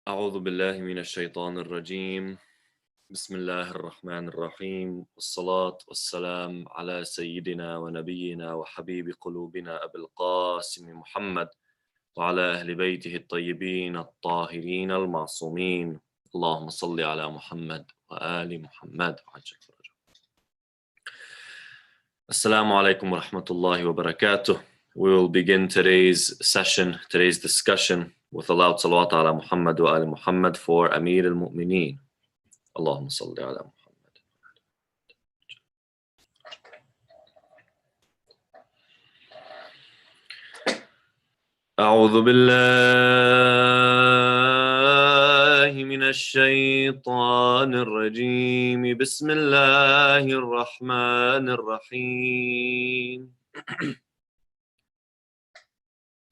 أعوذ بالله من الشيطان الرجيم. بسم الله الرحمن الرحيم، والصلاة والسلام على سيدنا ونبينا وحبيب قلوبنا أبي القاسم محمد وعلى أهل بيته الطيبين الطاهرين المعصومين. اللهم صل على محمد وآل محمد وعجل فرجه. Assalamu alaikum wa rahmatullahi wa barakatuh. We will begin today's session, today's discussion with a loud salawat ala Muhammad wa ali Muhammad for Amir al-Mu'mineen. Allahumma salli ala Muhammad. أعوذ بالله من الشيطان الرجيم. بسم الله الرحمن الرحيم.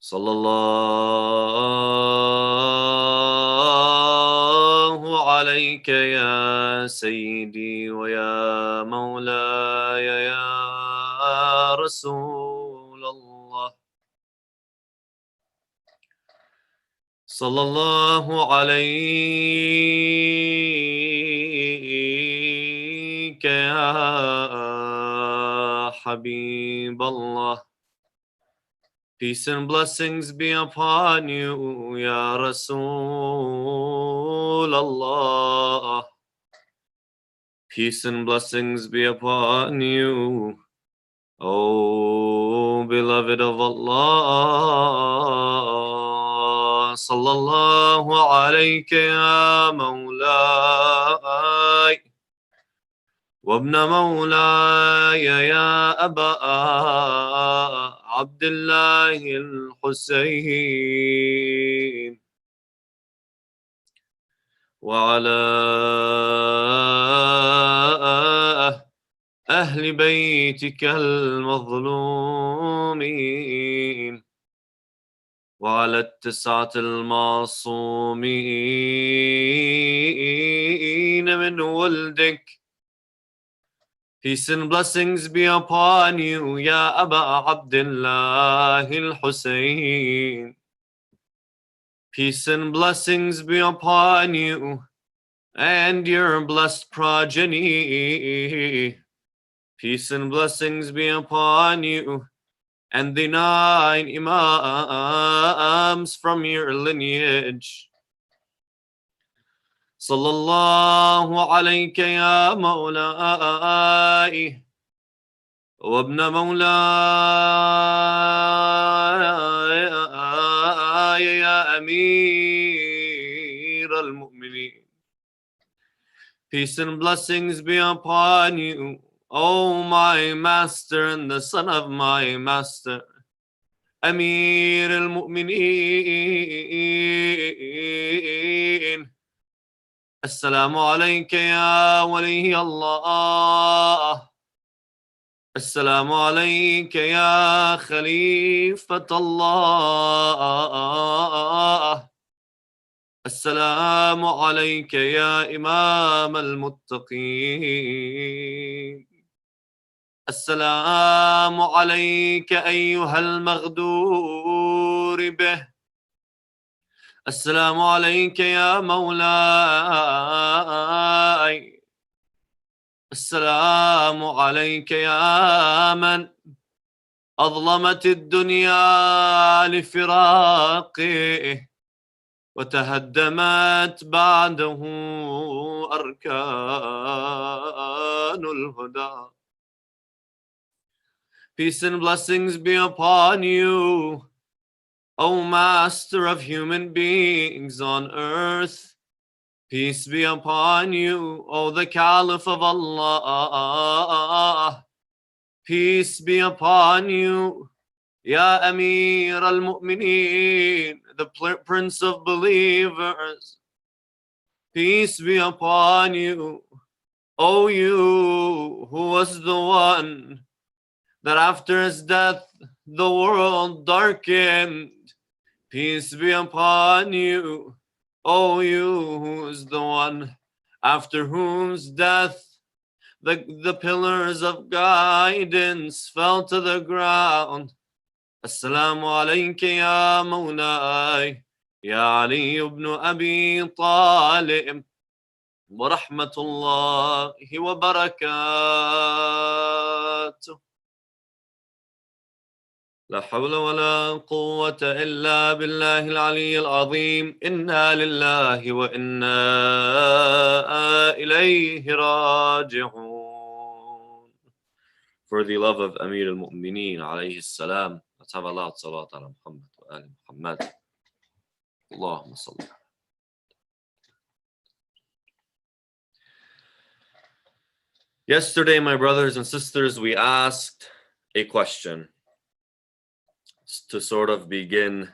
صلى الله عليك يا سيدي ويا مولاي يا رسول الله. صلى الله عليك يا حبيب الله. Peace and blessings be upon you, Ya Rasul Allah. Peace and blessings be upon you, O beloved of Allah. Sallallahu alayka ya Mawlai. وابن مولاي يا أبا عبد الله الحسين وعلى أهل بيتك المظلومين وعلى التسعة المعصومين من ولدك. Peace and blessings be upon you, Ya Aba Abdullah al-Husayn. Peace and blessings be upon you and your blessed progeny. Peace and blessings be upon you and the 9 Imams from your lineage. صلى الله عليك يا مولاي وابن مولاي يا أمير المؤمنين. Peace and blessings be upon you, O my master and the son of my master, Amir al-Mu'mineen. السلام عليك يا ولي الله. السلام عليك يا خليفة الله. السلام عليك يا إمام المتقين. السلام عليك أيها المغدور به. السلام عليك يا مولاي. السلام عليك يا من أظلمت الدنيا لفراقه وتهدمت بعده أركان الهدى. Peace and blessings be upon you, O Master of human beings on earth. Peace be upon you, O the Caliph of Allah. Peace be upon you, Ya Amir al-Mu'mineen, the Prince of Believers. Peace be upon you, O you who was the one that after his death the world darkened. Peace be upon you, O you who is the one after whose death the pillars of guidance fell to the ground. Assalamu alayka ya Mawlai. يا علي بن أبي طالب ورحمة الله وبركاته. لا حول ولا قوة إلا بالله العلي العظيم. إنا لله وإنا إليه راجعون. For the love of Amir al-Mu'mineen alayhi salam, let's have a loud salat ala Muhammad wa ali Muhammad. Allahumma salli. Yesterday, my brothers and sisters, we asked a question to sort of begin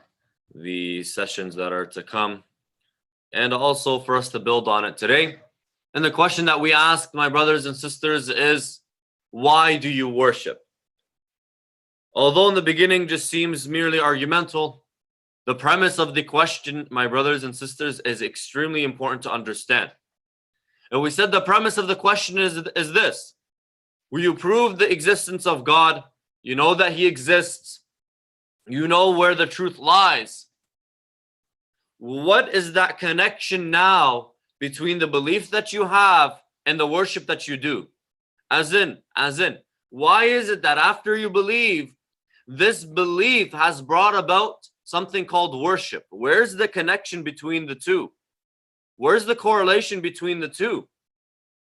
the sessions that are to come, and also for us to build on it today. And the question that we asked, my brothers and sisters, is why do you worship? Although in the beginning just seems merely argumental, the premise of the question, my brothers and sisters, is extremely important to understand. And we said the premise of the question is this: will you prove the existence of God? You know that He exists. You know where the truth lies. What is that connection now between the belief that you have and the worship that you do? As in, why is it that after you believe, this belief has brought about something called worship? Where's the connection between the two? Where's the correlation between the two?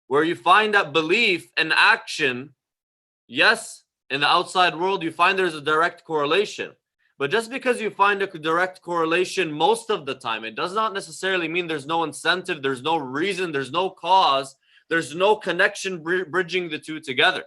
Where you find that belief and action, yes, in the outside world, you find there's a direct correlation. But just because you find a direct correlation most of the time, it does not necessarily mean there's no incentive, there's no reason, there's no cause, there's no connection bridging the two together.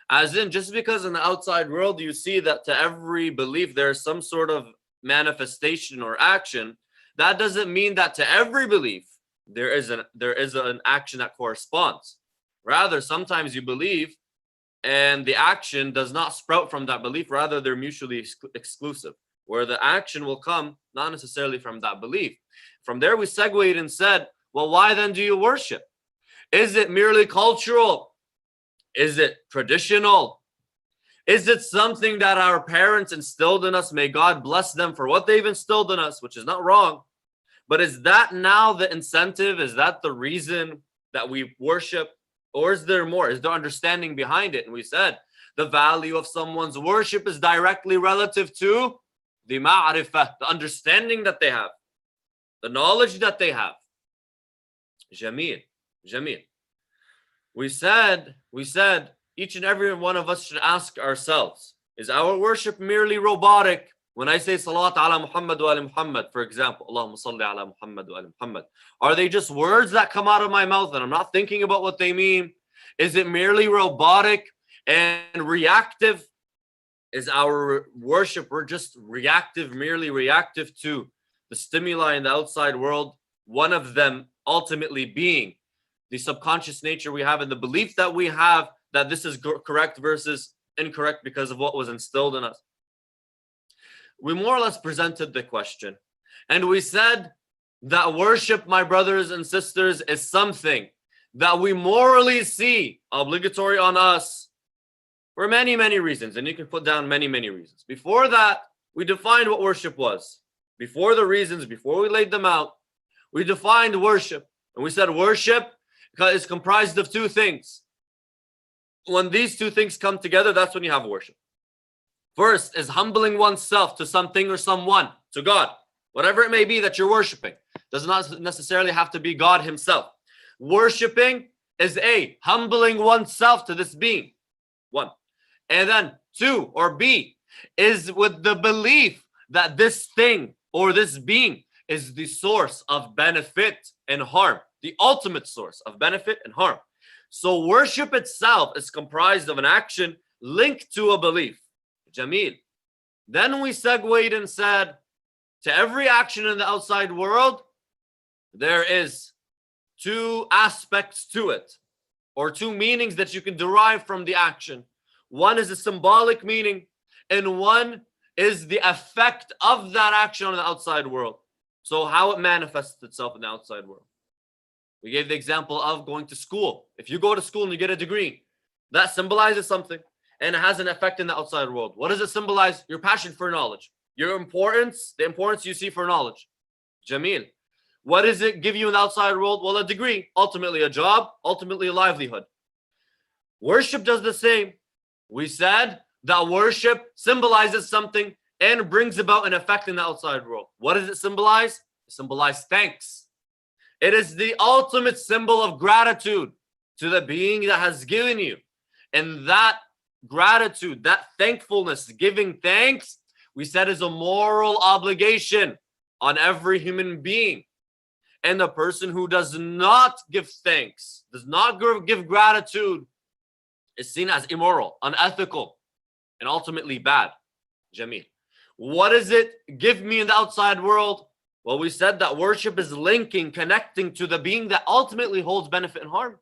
As in, just because in the outside world you see that to every belief there's some sort of manifestation or action, that doesn't mean that to every belief there is an action that corresponds. Rather, sometimes you believe and the action does not sprout from that belief. Rather, they're mutually exclusive, where the action will come not necessarily from that belief. From there, we segued and said, well, why then do you worship? Is it merely cultural? Is it traditional? Is it something that our parents instilled in us? May God bless them for what they've instilled in us, which is not wrong. But is that now the incentive? Is that the reason that we worship? Or is there more? Is there understanding behind it? And we said the value of someone's worship is directly relative to the ma'rifah, the understanding that they have, the knowledge that they have. Jameel. We said each and every one of us should ask ourselves, is our worship merely robotic? When I say salat ala Muhammad wa ali Muhammad, for example, Allahumma salli ala Muhammad wa ali Muhammad, are they just words that come out of my mouth and I'm not thinking about what they mean? Is it merely robotic and reactive? Is our worship, we're just reactive, merely reactive to the stimuli in the outside world? One of them ultimately being the subconscious nature we have and the belief that we have that this is correct versus incorrect because of what was instilled in us. We more or less presented the question, and we said that worship, my brothers and sisters, is something that we morally see obligatory on us for many, many reasons, and you can put down many, many reasons. Before that, we defined what worship was. Before the reasons, before we laid them out, we defined worship, and we said worship is comprised of two things. When these two things come together, that's when you have worship. First is humbling oneself to something or someone, to God, whatever it may be that you're worshiping. Does not necessarily have to be God himself. Worshiping is A, humbling oneself to this being, one. And then two, or B, is with the belief that this thing or this being is the source of benefit and harm, the ultimate source of benefit and harm. So worship itself is comprised of an action linked to a belief. Jameel. Then we segued and said, to every action in the outside world, there is two aspects to it, or two meanings that you can derive from the action. One is a symbolic meaning, and one is the effect of that action on the outside world. So how it manifests itself in the outside world. We gave the example of going to school. If you go to school and you get a degree, that symbolizes something and it has an effect in the outside world. What does it symbolize? Your passion for knowledge. Your importance, the importance you see for knowledge. Jameel. What does it give you in the outside world? Well, a degree, ultimately a job, ultimately a livelihood. Worship does the same. We said that worship symbolizes something and brings about an effect in the outside world. What does it symbolize? It symbolizes thanks. It is the ultimate symbol of gratitude to the being that has given you. And that gratitude, that thankfulness, giving thanks, we said is a moral obligation on every human being. And the person who does not give thanks, does not give gratitude, is seen as immoral, unethical, and ultimately bad. Jameel. What does it give me in the outside world? Well, we said that worship is linking, connecting to the being that ultimately holds benefit and harm.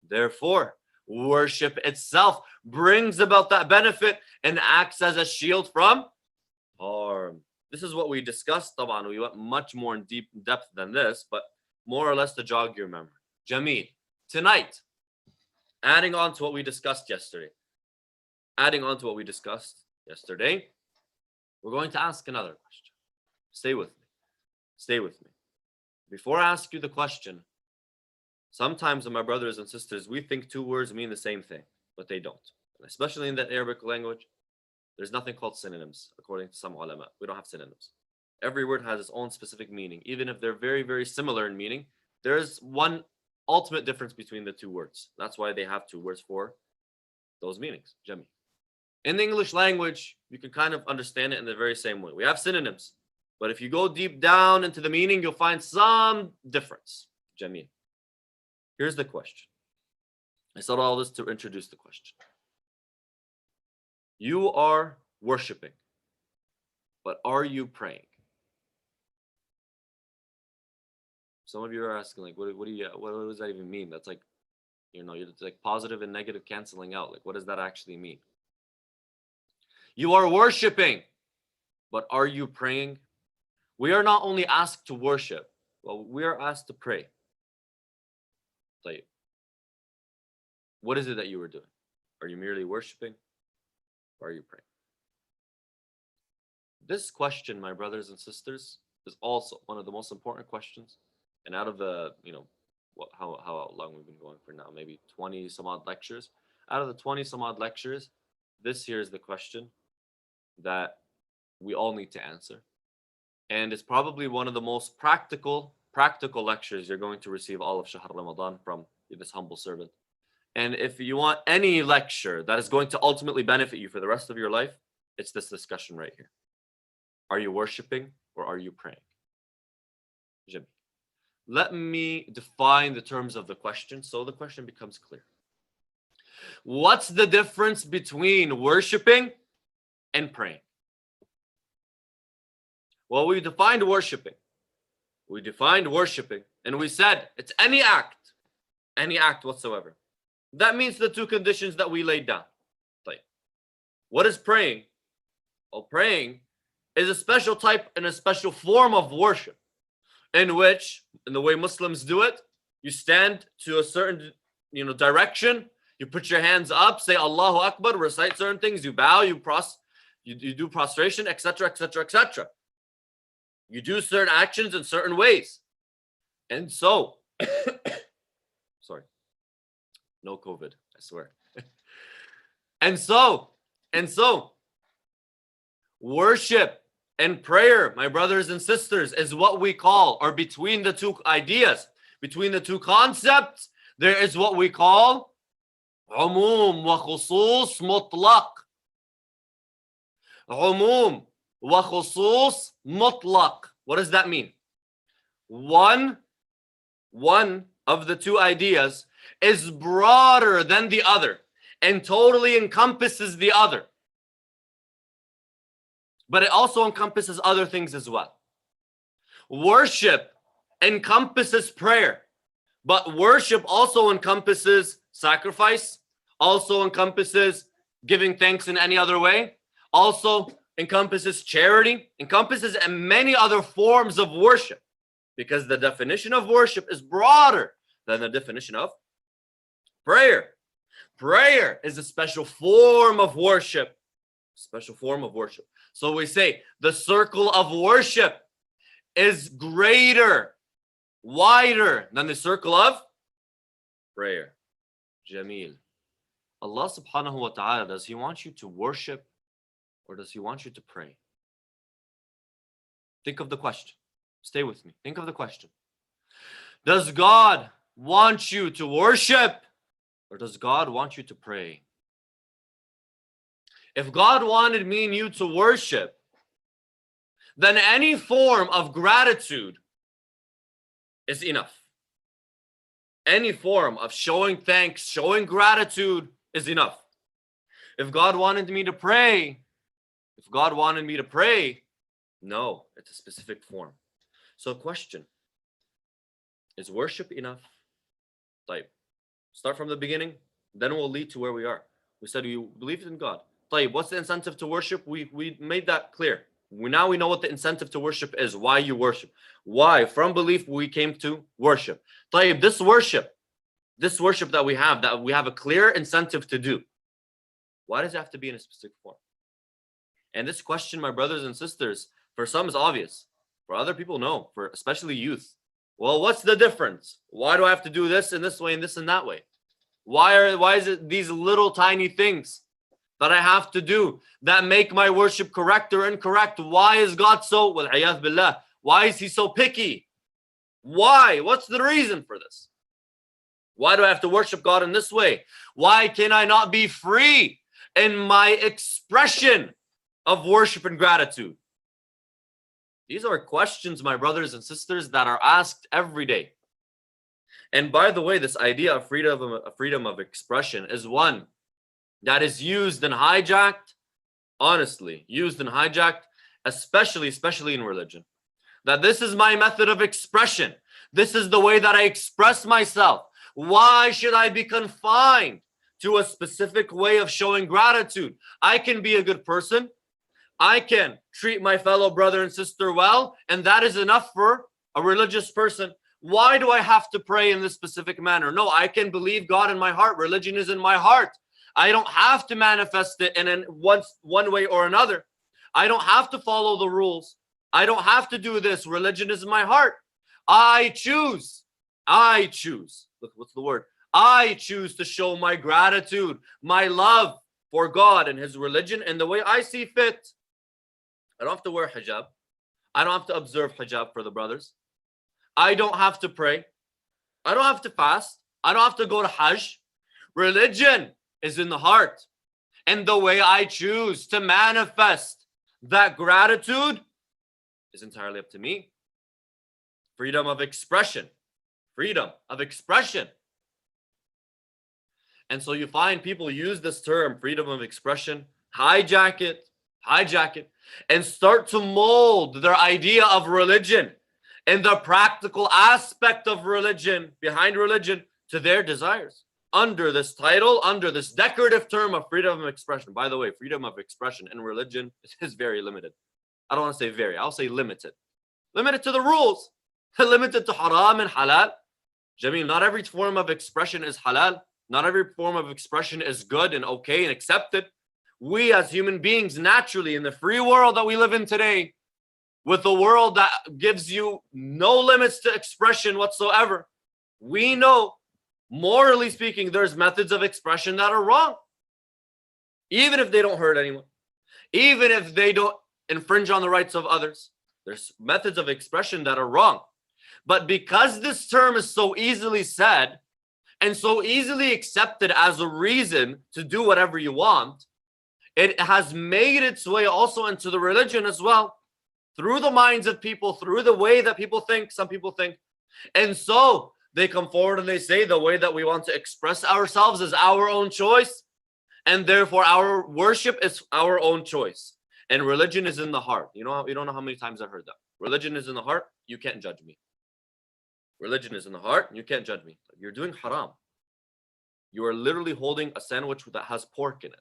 Therefore, worship itself brings about that benefit and acts as a shield from harm. This is what we discussed, Taban. We went much more in deep depth than this, but more or less to jog your memory. Jameel, tonight, adding on to what we discussed yesterday, we're going to ask another question. Stay with me. Before I ask you the question, sometimes, my brothers and sisters, we think two words mean the same thing, but they don't. Especially in the Arabic language, there's nothing called synonyms, according to some ulama. We don't have synonyms. Every word has its own specific meaning. Even if they're very, very similar in meaning, there's one ultimate difference between the two words. That's why they have two words for those meanings. Jameel. In the English language, you can kind of understand it in the very same way. We have synonyms, but if you go deep down into the meaning, you'll find some difference. Jameel. Here's the question. I said all this to introduce the question. You are worshiping, but are you praying? Some of you are asking, like, what does that even mean? That's like, it's like positive and negative canceling out. Like, what does that actually mean? You are worshiping, but are you praying? We are not only asked to worship, well, we are asked to pray. Like, what is it that you are doing? Are you merely worshiping? Or are you praying? This question, my brothers and sisters, is also one of the most important questions. And out of the, how long we've been going for now, maybe 20 some odd lectures. Out of the 20 some odd lectures, this here is the question that we all need to answer. And it's probably one of the most practical lectures you're going to receive all of Shahr Ramadan from this humble servant. And if you want any lecture that is going to ultimately benefit you for the rest of your life, it's this discussion right here. Are you worshiping or are you praying? Jameel. Let me define the terms of the question so the question becomes clear. What's the difference between worshiping and praying? Well, we defined worshiping. And we said it's any act whatsoever. That means the two conditions that we laid down. What is praying? Well, praying is a special type and a special form of worship in which, in the way Muslims do it, you stand to a certain direction, you put your hands up, say Allahu Akbar, recite certain things, you bow, you do prostration, etc., etc., etc. You do certain actions in certain ways. And so, sorry. No COVID, I swear. And so, worship and prayer, my brothers and sisters, is what we call, or between the two ideas, between the two concepts, there is what we call umum wa khusus mutlaq. Umum wa khusus mutlaq. What does that mean? One of the two ideas is broader than the other and totally encompasses the other. But it also encompasses other things as well. Worship encompasses prayer, but worship also encompasses sacrifice, also encompasses giving thanks in any other way, also encompasses charity, encompasses many other forms of worship, because the definition of worship is broader than the definition of prayer. Prayer is a special form of worship. So we say the circle of worship is greater, wider than the circle of prayer. Jameel. Allah subhanahu wa ta'ala, does He want you to worship or does He want you to pray? Think of the question. Stay with me. Think of the question. Does God want you to worship or does God want you to pray? If God wanted me and you to worship, then any form of gratitude is enough. Any form of showing thanks, showing gratitude is enough. If God wanted me to pray, no, it's a specific form. So question, is worship enough? Like, start from the beginning, then we'll lead to where we are. We said we believe in God. Like, what's the incentive to worship? We made that clear. Now we know what the incentive to worship is, why you worship. Why? From belief we came to worship. Like, this worship that we have a clear incentive to do. Why does it have to be in a specific form? And this question, my brothers and sisters, for some is obvious. For other people, no. For especially youth. Well, what's the difference? Why do I have to do this in this way and this in that way? Why is it these little tiny things that I have to do that make my worship correct or incorrect? Why is God so, wal-'iyadh billah, why is He so picky? Why? What's the reason for this? Why do I have to worship God in this way? Why can I not be free in my expression of worship and gratitude? These are questions, my brothers and sisters, that are asked every day. And by the way, this idea of freedom of expression is one that is used and hijacked, honestly, especially in religion. That this is my method of expression. This is the way that I express myself. Why should I be confined to a specific way of showing gratitude? I can be a good person. I can treat my fellow brother and sister well, and that is enough for a religious person. Why do I have to pray in this specific manner? No, I can believe God in my heart. Religion is in my heart. I don't have to manifest it in one way or another. I don't have to follow the rules. I don't have to do this. Religion is in my heart. I choose. Look, what's the word? I choose to show my gratitude, my love for God and His religion in the way I see fit. I don't have to wear hijab. I don't have to observe hijab for the brothers. I don't have to pray. I don't have to fast. I don't have to go to Hajj. Religion is in the heart. And the way I choose to manifest that gratitude is entirely up to me. Freedom of expression. Freedom of expression. And so you find people use this term, freedom of expression, hijack it, and start to mold their idea of religion and the practical aspect of religion, behind religion, to their desires. Under this title, under this decorative term of freedom of expression. By the way, freedom of expression in religion is very limited. I don't want to say very, I'll say limited. Limited to the rules. Limited to haram and halal. Jameel, not every form of expression is halal. Not every form of expression is good and okay and accepted. We as human beings, naturally, in the free world that we live in today, with a world that gives you no limits to expression whatsoever, we know, morally speaking, there's methods of expression that are wrong. Even if they don't hurt anyone, even if they don't infringe on the rights of others, there's methods of expression that are wrong. But because this term is so easily said and so easily accepted as a reason to do whatever you want, it has made its way also into the religion as well, through the minds of people, through the way that people think, some people think. And so they come forward and they say the way that we want to express ourselves is our own choice, and therefore our worship is our own choice. And religion is in the heart. You don't know how many times I've heard that. Religion is in the heart, you can't judge me. Religion is in the heart, you can't judge me. You're doing haram. You are literally holding a sandwich that has pork in it.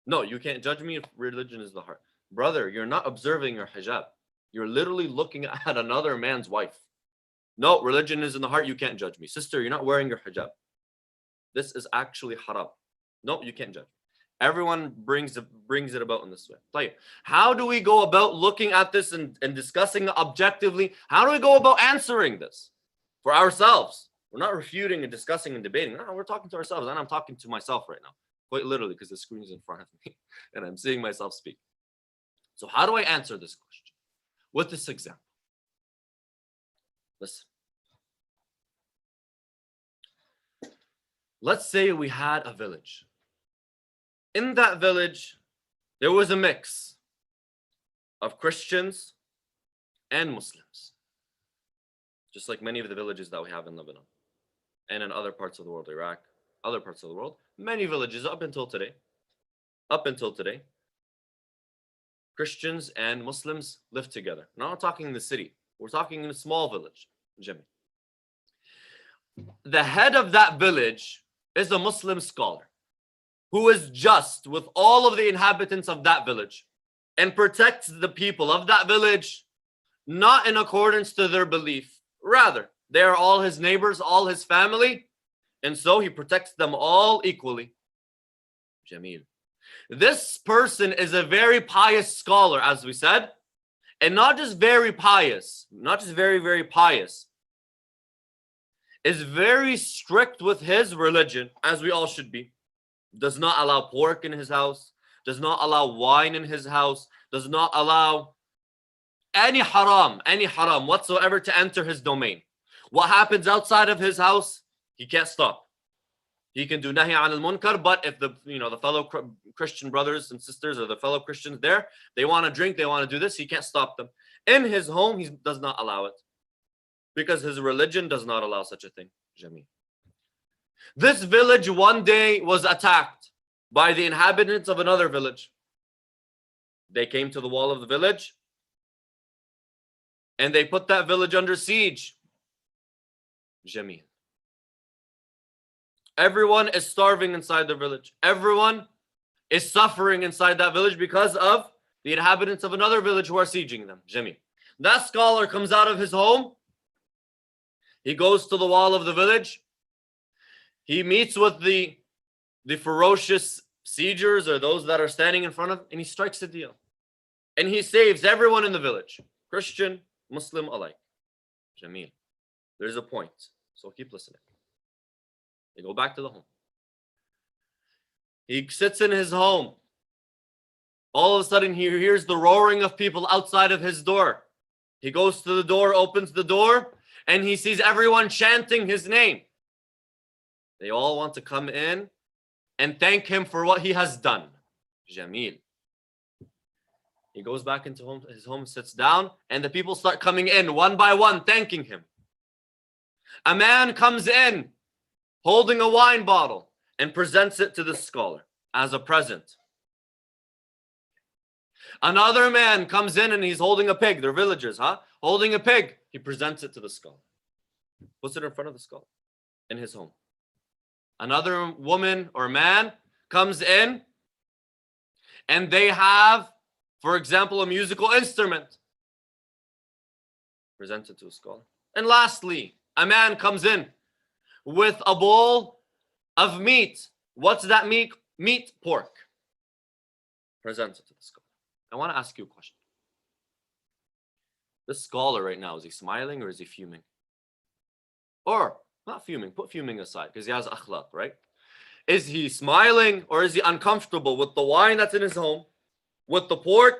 No, you can't judge me if religion is the heart. Brother, you're not observing your hijab. You're literally looking at another man's wife. No, religion is in the heart, you can't judge me. Sister, you're not wearing your hijab. This is actually haram. No, you can't judge. Everyone brings it about in this way. Like, how do we go about looking at this and discussing it objectively? How do we go about answering this for ourselves? We're not refuting and discussing and debating. No, we're talking to ourselves, and I'm talking to myself right now, quite literally, because the screen is in front of me, and I'm seeing myself speak. So how do I answer this question? With this example. Listen. Let's say we had a village. In that village, there was a mix of Christians and Muslims, just like many of the villages that we have in Lebanon and in other parts of the world, Iraq, other parts of the world. Many villages up until today, Christians and Muslims live together. We're not talking in the city. We're talking in a small village, Jimmy. The head of that village is a Muslim scholar who is just with all of the inhabitants of that village and protects the people of that village, not in accordance to their belief. Rather, they are all his neighbors, all his family, and so he protects them all equally. Jamil. This person is a very pious scholar, as we said, and not just very pious, not just very, very pious, is very strict with his religion, as we all should be. Does not allow pork in his house, does not allow wine in his house, does not allow any haram whatsoever to enter his domain. What happens outside of his house, he can't stop. He can do nahi an al-munkar, but if the fellow Christian brothers and sisters or the fellow Christians there, they want to drink, they want to do this, he can't stop them. In his home, he does not allow it because his religion does not allow such a thing. Jameel. This village one day was attacked by the inhabitants of another village. They came to the wall of the village and they put that village under siege. Jameel. Everyone is starving inside the village. Everyone is suffering inside that village because of the inhabitants of another village who are sieging them. Jameel. That scholar comes out of his home. He goes to the wall of the village. He meets with the ferocious siegers or those that are standing in front of him, and he strikes a deal. And he saves everyone in the village, Christian, Muslim alike. Jameel. There's a point, so keep listening. They go back to the home. He sits in his home. All of a sudden, he hears the roaring of people outside of his door. He goes to the door, opens the door, and he sees everyone chanting his name. They all want to come in and thank him for what he has done. Jameel. He goes back into his home, sits down, and the people start coming in one by one, thanking him. A man comes in holding a wine bottle and presents it to the scholar as a present. Another man comes in and he's holding a pig. They're villagers, holding a pig. He presents it to the scholar. Puts it in front of the scholar in his home. Another woman or man comes in and they have, for example, a musical instrument. Presents it to a scholar. And lastly, a man comes in with a bowl of meat. What's that meat? Meat, pork. Presents it to the scholar. I want to ask you a question. This scholar right now, is he smiling or is he fuming? Or, not fuming, put fuming aside because he has akhlaq, right? Is he smiling or is he uncomfortable with the wine that's in his home, with the pork,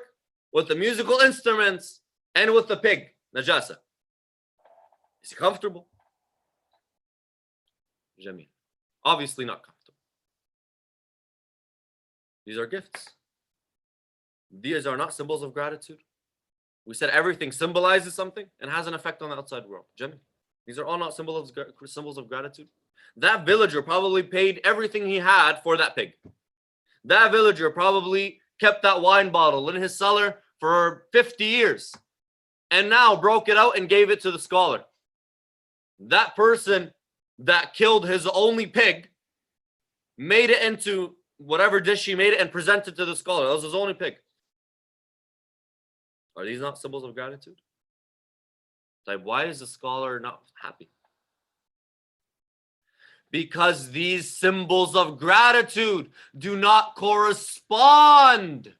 with the musical instruments, and with the pig, najasa? Is he comfortable? Jameel. Obviously not comfortable. These are gifts. These are not symbols of gratitude. We said everything symbolizes something and has an effect on the outside world. Jameel. These are all not symbols of gratitude. That villager probably paid everything he had for that pig. That villager probably kept that wine bottle in his cellar for 50 years and now broke it out and gave it to the scholar. That person that killed his only pig made it into whatever dish he made it and presented to the scholar. That was his only pig. Are these not symbols of gratitude? Like, why is the scholar not happy? Because these symbols of gratitude do not correspond.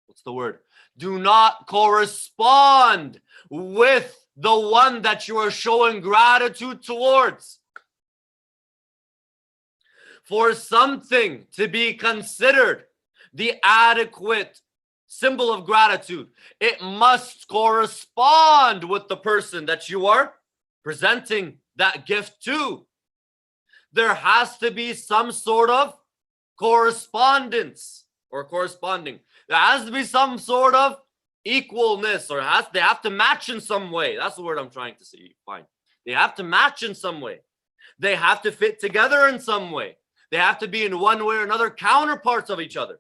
What's the word? Do not correspond with the one that you are showing gratitude towards. For something to be considered the adequate symbol of gratitude, it must correspond with the person that you are presenting that gift to. There has to be some sort of correspondence or corresponding. There has to be some sort of equalness, or they have to match in some way. That's the word I'm trying to say. Fine. They have to match in some way. They have to fit together in some way. They have to be in one way or another counterparts of each other.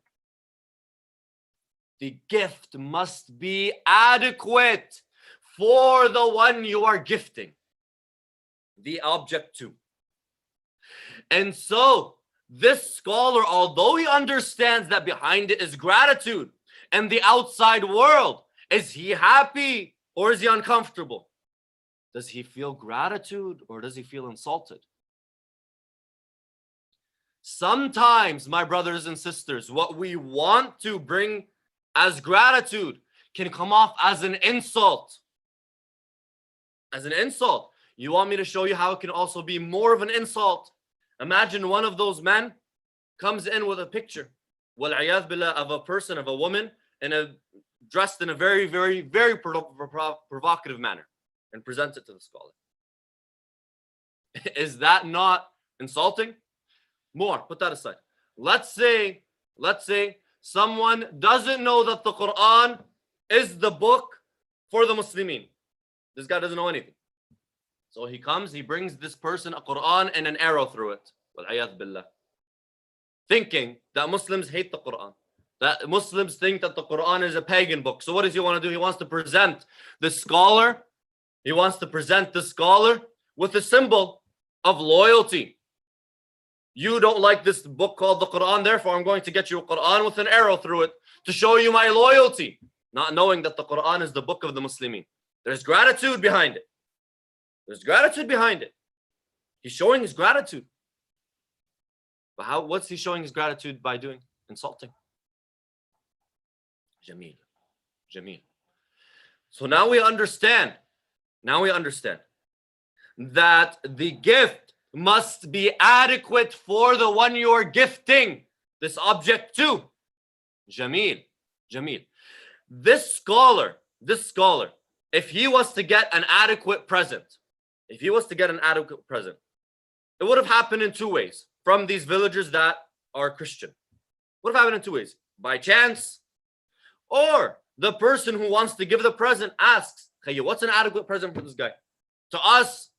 The gift must be adequate for the one you are gifting the object to. And so this scholar, although he understands that behind it is gratitude and the outside world, is he happy or is he uncomfortable? Does he feel gratitude or does he feel insulted? Sometimes, my brothers and sisters, what we want to bring as gratitude can come off as an insult. As an insult. You want me to show you how it can also be more of an insult? Imagine one of those men comes in with a picture, wal-'iyadh billah, of a person, of a woman, dressed in a very, very, very provocative manner, and presents it to the scholar. Is that not insulting? More, put that aside. Let's say someone doesn't know that the Quran is the book for the Muslimin. This guy doesn't know anything. So he comes, he brings this person a Quran and an arrow through it. Wal-'iyadh billah. Thinking that Muslims hate the Quran. That Muslims think that the Quran is a pagan book. So what does he want to do? He wants to present the scholar. He wants to present the scholar with a symbol of loyalty. You don't like this book called the Quran, therefore I'm going to get you a Quran with an arrow through it to show you my loyalty. Not knowing that the Quran is the book of the Muslimin. There's gratitude behind it. There's gratitude behind it. He's showing his gratitude. But what's he showing his gratitude by doing? Insulting. Jameel. Jameel. So now we understand that the gift must be adequate for the one you are gifting this object to. Jameel. Jameel. This scholar, if he was to get an adequate present, it would have happened in two ways from these villagers that are Christian. Would have happened in two ways. By chance, or the person who wants to give the present asks, hey, what's an adequate present for this guy? To us,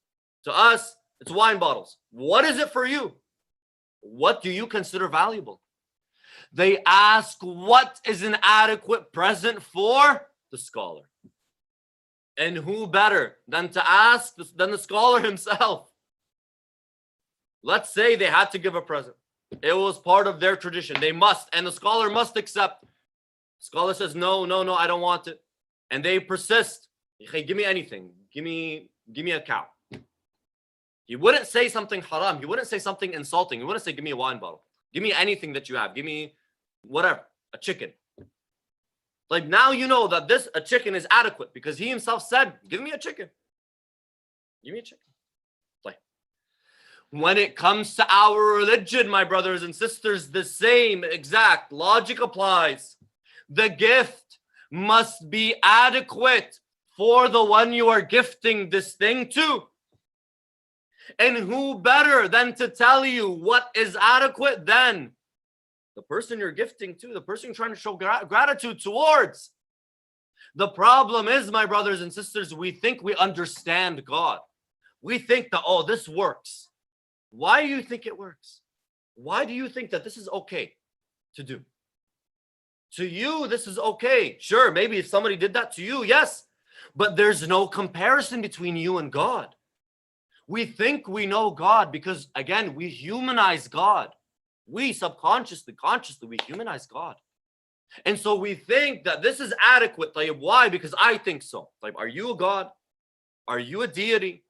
it's wine bottles. What is it for you? What do you consider valuable? They ask, what is an adequate present for the scholar? And who better than to ask than the scholar himself? Let's say they had to give a present. It was part of their tradition. They must, and the scholar must accept. The scholar says, no, I don't want it. And they persist. Hey, give me anything. Give me a cow. He wouldn't say something haram. He wouldn't say something insulting. He wouldn't say, give me a wine bottle. Give me anything that you have. Give me whatever, a chicken. Like now you know that a chicken is adequate because he himself said, give me a chicken. Give me a chicken. Like when it comes to our religion, my brothers and sisters, the same exact logic applies. The gift must be adequate for the one you are gifting this thing to. And who better than to tell you what is adequate than the person you're gifting to, the person you're trying to show gratitude towards. The problem is, my brothers and sisters, we think we understand God. We think that, oh, this works. Why do you think it works? Why do you think that this is okay to do? To you, this is okay. Sure, maybe if somebody did that to you, yes. But there's no comparison between you and God. We think we know God because, again, we humanize God. We subconsciously, consciously, we humanize God. And so we think that this is adequate. Why? Because I think so. Are you a God? Are you a deity?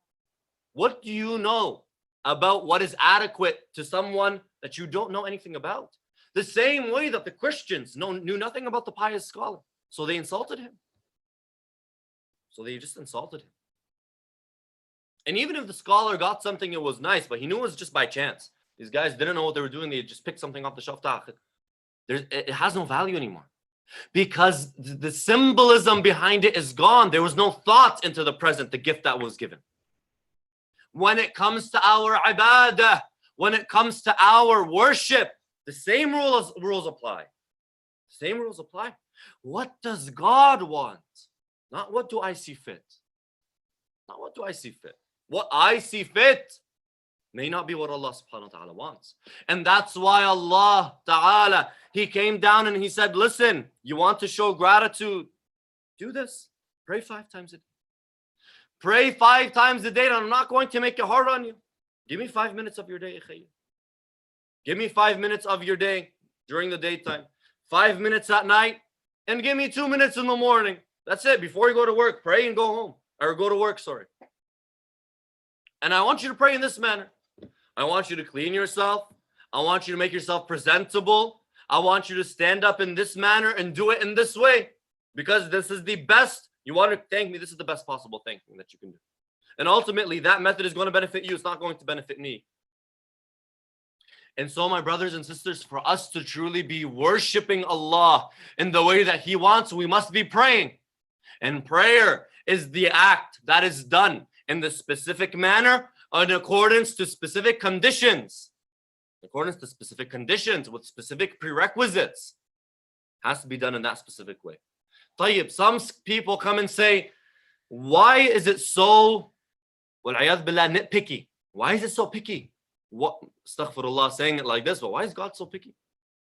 What do you know about what is adequate to someone that you don't know anything about. The same way that the Christians knew nothing about the pious scholar. So they insulted him. So they just insulted him. And even if the scholar got something, it was nice, but he knew it was just by chance. These guys didn't know what they were doing. They just picked something off the shelf. It has no value anymore. Because the symbolism behind it is gone. There was no thought into the present, the gift that was given. When it comes to our ibadah, when it comes to our worship, the same rules apply. Same rules apply. What does God want? Not what do I see fit. Not what do I see fit. What I see fit may not be what Allah subhanahu wa ta'ala wants. And that's why Allah ta'ala, He came down and He said, listen, you want to show gratitude? Do this. Pray 5 times a day. Pray 5 times a day, and I'm not going to make it hard on you. Give me 5 minutes of your day. Give me 5 minutes of your day during the daytime, 5 minutes at night, and give me 2 minutes in the morning. That's it. Before you go to work, pray and go home. Or go to work, sorry. And I want you to pray in this manner. I want you to clean yourself. I want you to make yourself presentable. I want you to stand up in this manner and do it in this way. Because this is the best. You want to thank me, this is the best possible thanking that you can do. And ultimately, that method is going to benefit you. It's not going to benefit me. And so, my brothers and sisters, for us to truly be worshiping Allah in the way that He wants, we must be praying. And prayer is the act that is done in the specific manner in accordance to specific conditions. In accordance to specific conditions with specific prerequisites. It has to be done in that specific way. Tayyib, some people come and say, why is it so, wal-'ayadh billah, nitpicky? Why is it so picky? What, astaghfirullah, saying it like this, but why is God so picky?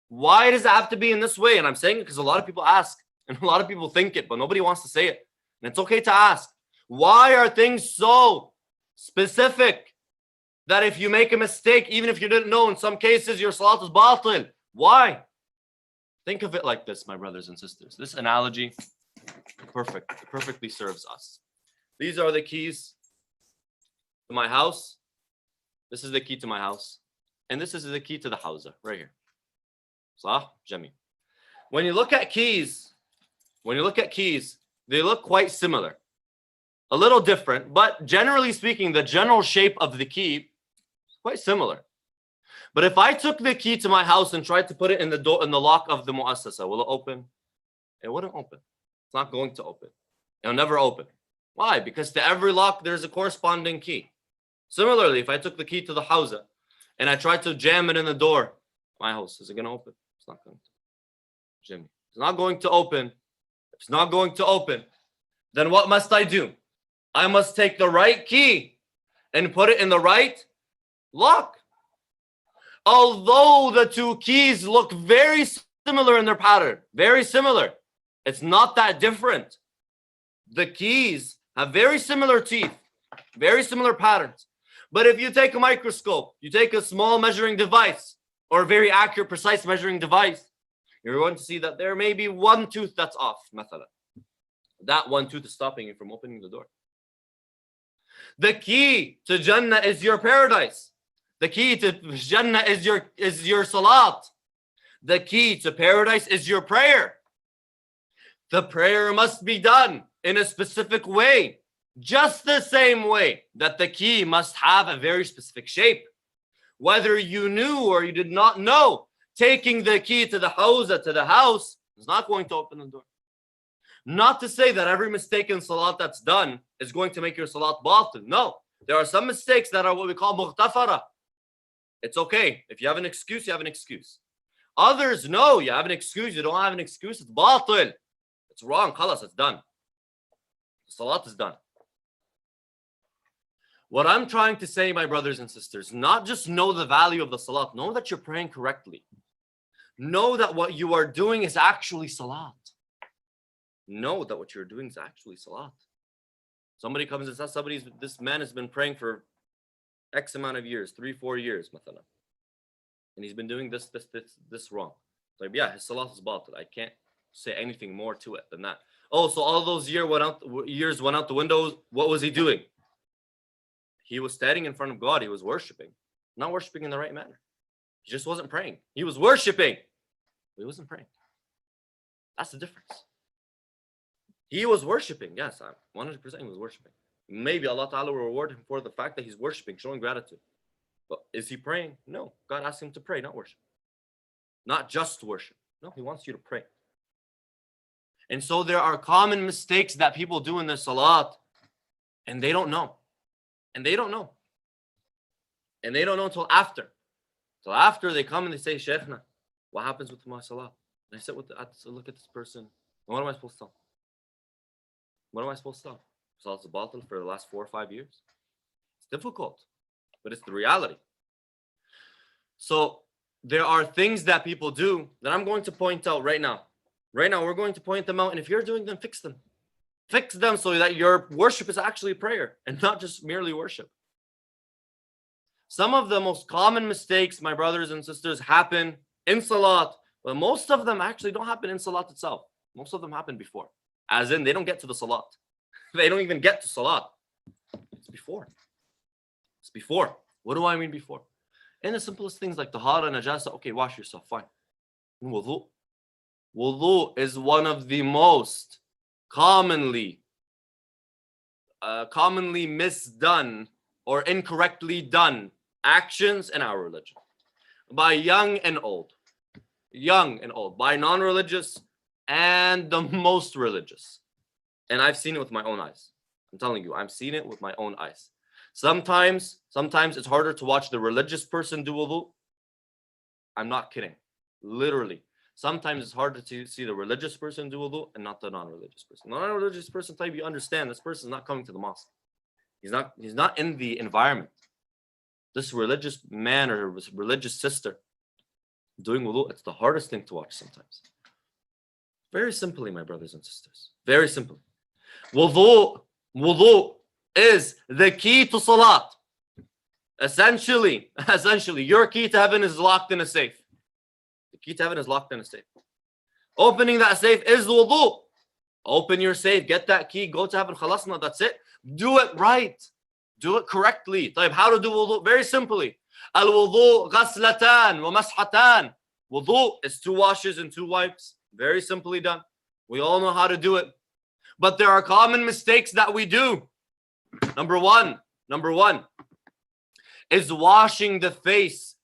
Why does it have to be in this way? And I'm saying it because a lot of people ask, and a lot of people think it, but nobody wants to say it. And it's okay to ask. Why are things so specific that if you make a mistake, even if you didn't know, in some cases your salat is batil? Why? Think of it like this, my brothers and sisters. This analogy perfectly serves us. These are the keys to my house. This is the key to my house. And this is the key to the hawza, right here. Sah, Jami. When you look at keys, they look quite similar. A little different, but generally speaking, the general shape of the key is quite similar. But if I took the key to my house and tried to put it in the door, in the lock of the mu'assasa, will it open? It wouldn't open. It's not going to open. It'll never open. Why? Because to every lock, there's a corresponding key. Similarly, if I took the key to the hawza and I tried to jam it in the door, my house, is it going to open? It's not going to. Jimmy, it's not going to open. If it's not going to open, then what must I do? I must take the right key and put it in the right lock. Although the two keys look very similar in their pattern, very similar, it's not that different. The keys have very similar teeth, very similar patterns. But if you take a microscope, you take a small measuring device or a very accurate, precise measuring device, you're going to see that there may be one tooth that's off, mathalan. That one tooth is stopping you from opening the door. The key to Jannah is your paradise. The key to Jannah is your salat. The key to paradise is your prayer. The prayer must be done in a specific way, just the same way that the key must have a very specific shape. Whether you knew or you did not know, taking the key to the hawza, to the house, is not going to open the door. Not to say that every mistake in salat that's done is going to make your salat batil. No, there are some mistakes that are what we call mughtafara. It's okay. If you have an excuse, you have an excuse. Others, no, you have an excuse, you don't have an excuse, it's batil. It's wrong, khalas, it's done. The salat is done. What I'm trying to say, my brothers and sisters, not just know the value of the salat, know that you're praying correctly. Know that what you are doing is actually salat. Know that what you're doing is actually salat. Somebody comes and says, this man has been praying for X amount of years, 3-4 years, mathalan. And he's been doing this wrong. Like, yeah, his salat is batil. I can't say anything more to it than that. Oh, so all those years went out the window. What was he doing? He was standing in front of God. He was worshiping. Not worshiping in the right manner. He just wasn't praying. He was worshiping, but he wasn't praying. That's the difference. He was worshiping. Yes, 100% he was worshiping. Maybe Allah Ta'ala will reward him for the fact that he's worshiping, showing gratitude. But is he praying? No. God asked him to pray, not worship. Not just worship. No, he wants you to pray. And so there are common mistakes that people do in their salat, and they don't know. And they don't know. And they don't know until after. So after they come and they say, Shaykhna, what happens with my salah? And I sit with look at this person. What am I supposed to tell? What am I supposed to tell? Salat's a batil for the last 4 or 5 years. It's difficult, but it's the reality. So there are things that people do that I'm going to point out right now. Right now, we're going to point them out. And if you're doing them, fix them. Fix them so that your worship is actually prayer and not just merely worship. Some of the most common mistakes, my brothers and sisters, happen in salat, but most of them actually don't happen in salat itself. Most of them happen before. As in, they don't get to the salat. They don't even get to salat. It's before. It's before. What do I mean before? In the simplest things like tahara, najasa, okay, wash yourself, fine. Wudu. Wudu is one of the most commonly misdone or incorrectly done actions in our religion. By young and old. Young and old. By non-religious and the most religious. And I've seen it with my own eyes. I'm telling you, I've seen it with my own eyes. Sometimes it's harder to watch the religious person do wudu. I'm not kidding. Literally. Sometimes it's harder to see the religious person do wudu and not the non-religious person. The non-religious person, type you understand, this person is not coming to the mosque. He's not in the environment. This religious man or religious sister doing wudu, it's the hardest thing to watch sometimes. Very simply, my brothers and sisters. Very simply. Wudu is the key to salat. Essentially, your key to heaven is locked in a safe. The key to heaven is locked in a safe. Opening that safe is the wudu. Open your safe, get that key, go to heaven, khalasna, that's it. Do it right. Do it correctly. How to do wudu? Very simply. Al-wudu ghaslatan wa mashatan. Wudu is 2 washes and 2 wipes. Very simply done. We all know how to do it. But there are common mistakes that we do. Number one is washing the face.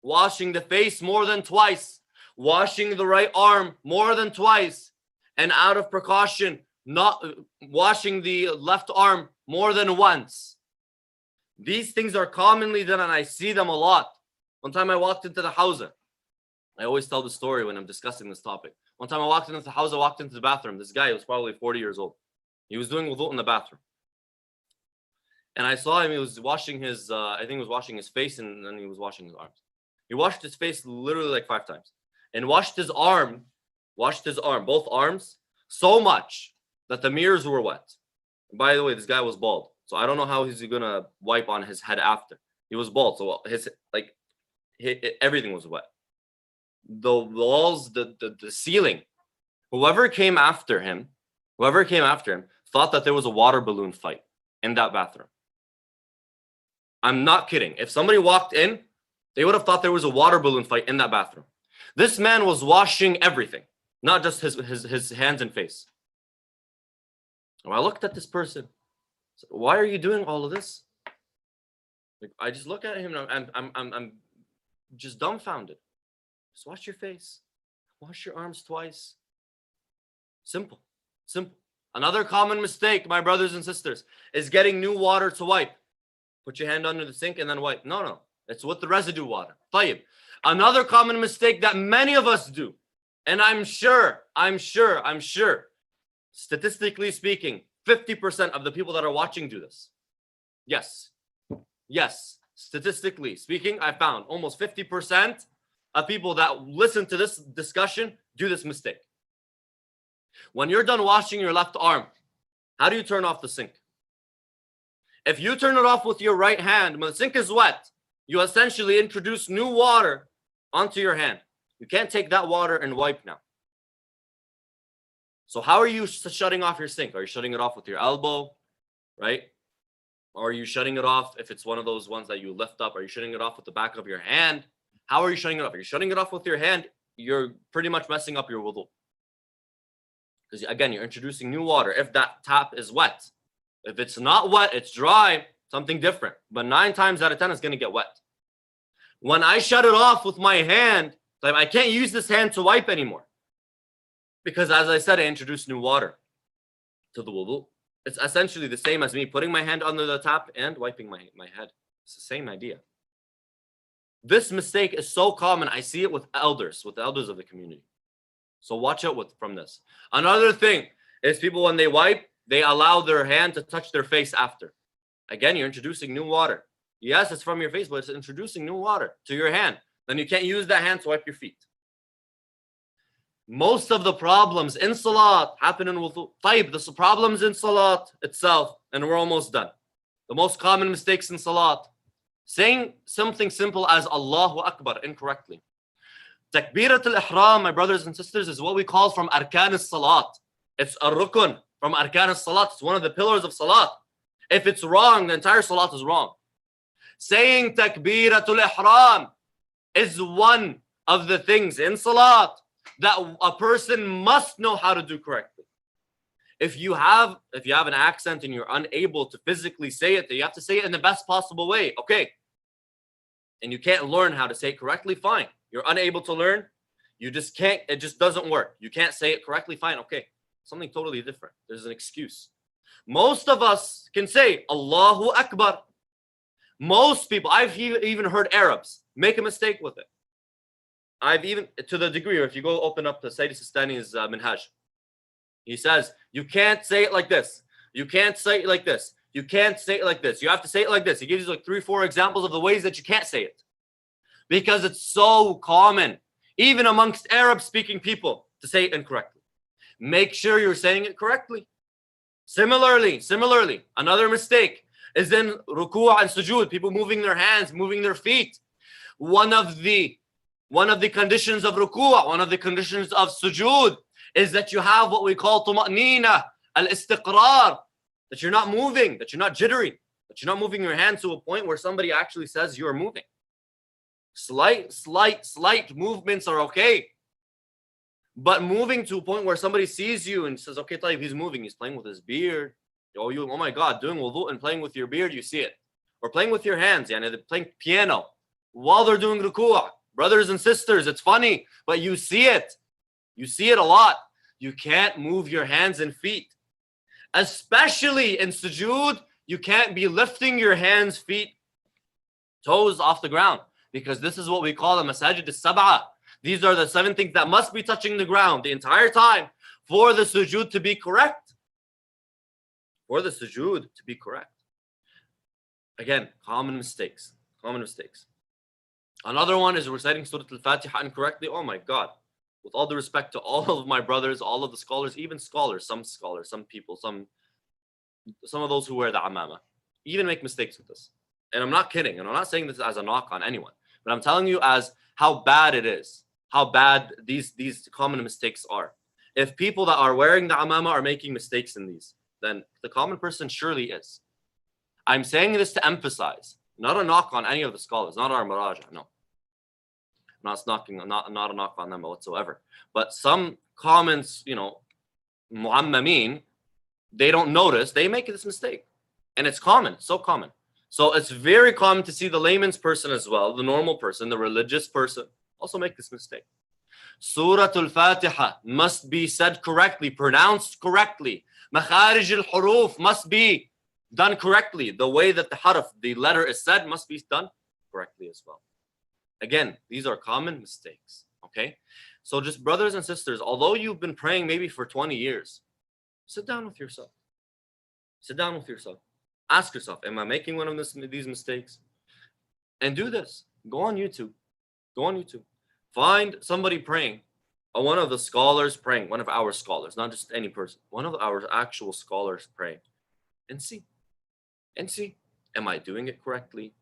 Washing the face more than twice. Washing the right arm more than twice. And out of precaution, not washing the left arm more than once. These things are commonly done and I see them a lot. One time I walked into the house. I always tell the story when I'm discussing this topic. One time I walked into the house, I walked into the bathroom. This guy was probably 40 years old. He was doing wudu in the bathroom. And I saw him, he was washing his, I think he was washing his face and then he was washing his arms. He washed his face literally like 5 times. And washed his arm, both arms, so much that the mirrors were wet. And by the way, this guy was bald. So I don't know how he's going to wipe on his head after. He was bald, so everything was wet. The walls, the ceiling. Whoever came after him thought that there was a water balloon fight in that bathroom. I'm not kidding. If somebody walked in, they would have thought there was a water balloon fight in that bathroom. This man was washing everything, not just his hands and face. When I looked at this person, I said, why are you doing all of this? I just look at him and I'm just dumbfounded. Just wash your face. Wash your arms twice. Simple. Another common mistake, my brothers and sisters, is getting new water to wipe. Put your hand under the sink and then wipe. No. It's with the residue water. Tayyib. Another common mistake that many of us do, and I'm sure, statistically speaking, 50% of the people that are watching do this. Yes. Statistically speaking, I found almost 50% of people that listen to this discussion do this mistake. When you're done washing your left arm, how do you turn off the sink? If you turn it off with your right hand, when the sink is wet, you essentially introduce new water onto your hand. You can't take that water and wipe now. So how are you shutting off your sink? Are you shutting it off with your elbow, right? Or are you shutting it off if it's one of those ones that you lift up? Are you shutting it off with the back of your hand? How are you shutting it off? If you're shutting it off with your hand, you're pretty much messing up your wudu. Because again, you're introducing new water. If that tap is wet, if it's not wet, it's dry, something different. But 9 times out of 10, it's going to get wet. When I shut it off with my hand, like I can't use this hand to wipe anymore. Because as I said, I introduced new water to the wudu. It's essentially the same as me putting my hand under the tap and wiping my head. It's the same idea. This mistake is so common. I see it with the elders of the community. So watch out from this. Another thing is people, when they wipe, they allow their hand to touch their face after. Again, you're introducing new water. Yes, it's from your face, but it's introducing new water to your hand. Then you can't use that hand to wipe your feet. Most of the problems in salat happen in wudu. The problems in salat itself, and we're almost done. The most common mistakes in salat. Saying something simple as Allahu Akbar incorrectly. Takbirat al-ihram, my brothers and sisters, is what we call from Arkan al-salat. It's a rukun from Arkan al-salat. It's one of the pillars of salat. If it's wrong, the entire salat is wrong. Saying takbirat al-ihram is one of the things in salat that a person must know how to do correctly. If you have an accent and you're unable to physically say it, then you have to say it in the best possible way. Okay. And you can't learn how to say it correctly, fine. You're unable to learn, you just can't, it just doesn't work. You can't say it correctly, fine, okay. Something totally different. There's an excuse. Most of us can say Allahu Akbar. Most people, I've even heard Arabs make a mistake with it. I've even, to the degree, or if you go open up the Sayyid Sistani's Minhaj, he says, you can't say it like this. You can't say it like this. You can't say it like this. You have to say it like this. He gives you like 3-4 examples of the ways that you can't say it. Because it's so common, even amongst Arab-speaking people, to say it incorrectly. Make sure you're saying it correctly. Similarly, another mistake is in ruku' and sujood, people moving their hands, moving their feet. One of the conditions of ruku', one of the conditions of sujood is that you have what we call tuma'nina, al-istiqrar, that you're not moving, that you're not jittery, that you're not moving your hands to a point where somebody actually says you're moving. Slight movements are okay. But moving to a point where somebody sees you and says, okay, Tayyib, he's moving, he's playing with his beard. Oh my God, doing wudu and playing with your beard, you see it. Or playing with your hands, they're playing piano while they're doing ruku'. Brothers and sisters, it's funny, but you see it. You see it a lot. You can't move your hands and feet. Especially in sujood, you can't be lifting your hands, feet, toes off the ground. Because this is what we call the masajid al-sab'ah. These are the 7 things that must be touching the ground the entire time for the sujood to be correct. For the sujood to be correct. Again, common mistakes. Another one is reciting Surah Al-Fatiha incorrectly. Oh my God. With all the respect to all of my brothers, all of the scholars, even scholars, some people, some of those who wear the amama, even make mistakes with this. And I'm not kidding. And I'm not saying this as a knock on anyone. But I'm telling you as how bad it is. How bad these common mistakes are. If people that are wearing the amama are making mistakes in these, then the common person surely is. I'm saying this to emphasize, not a knock on any of the scholars, not our maraja, no. Not a knock on them whatsoever. But some comments, mu'ammamin, they don't notice, they make this mistake. And it's common, so common. So it's very common to see the layman's person as well, the normal person, the religious person, also make this mistake. Surah Al-Fatiha must be said correctly, pronounced correctly. Makharij al-huruf must be done correctly. The way that the harf, the letter is said, must be done correctly as well. Again, these are common mistakes, okay? So just brothers and sisters, although you've been praying maybe for 20 years, sit down with yourself. Sit down with yourself. Ask yourself, am I making one of these mistakes? And do this. Go on YouTube. Find somebody praying, or one of the scholars praying, one of our scholars, not just any person, one of our actual scholars praying, and see. Am I doing it correctly?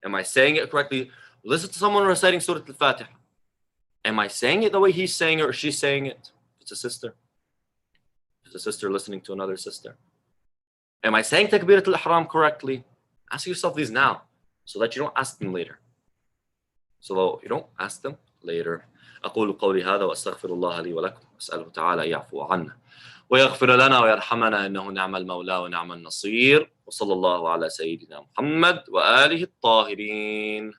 Am I saying it correctly? Listen to someone reciting Surah Al-Fatiha. Am I saying it the way he's saying it or she's saying it? It's a sister. It's a sister listening to another sister. Am I saying Takbirat al-Ihram correctly? Ask yourself these now so that you don't ask them later. So you don't ask them later. أقول قولي هذا وأستغفر الله لي ولكم أسأله تعالى يعفو عنا ويغفر لنا ويرحمنا إنه نعم المولى ونعم النصير وصلى الله على سيدنا محمد وآله الطاهرين.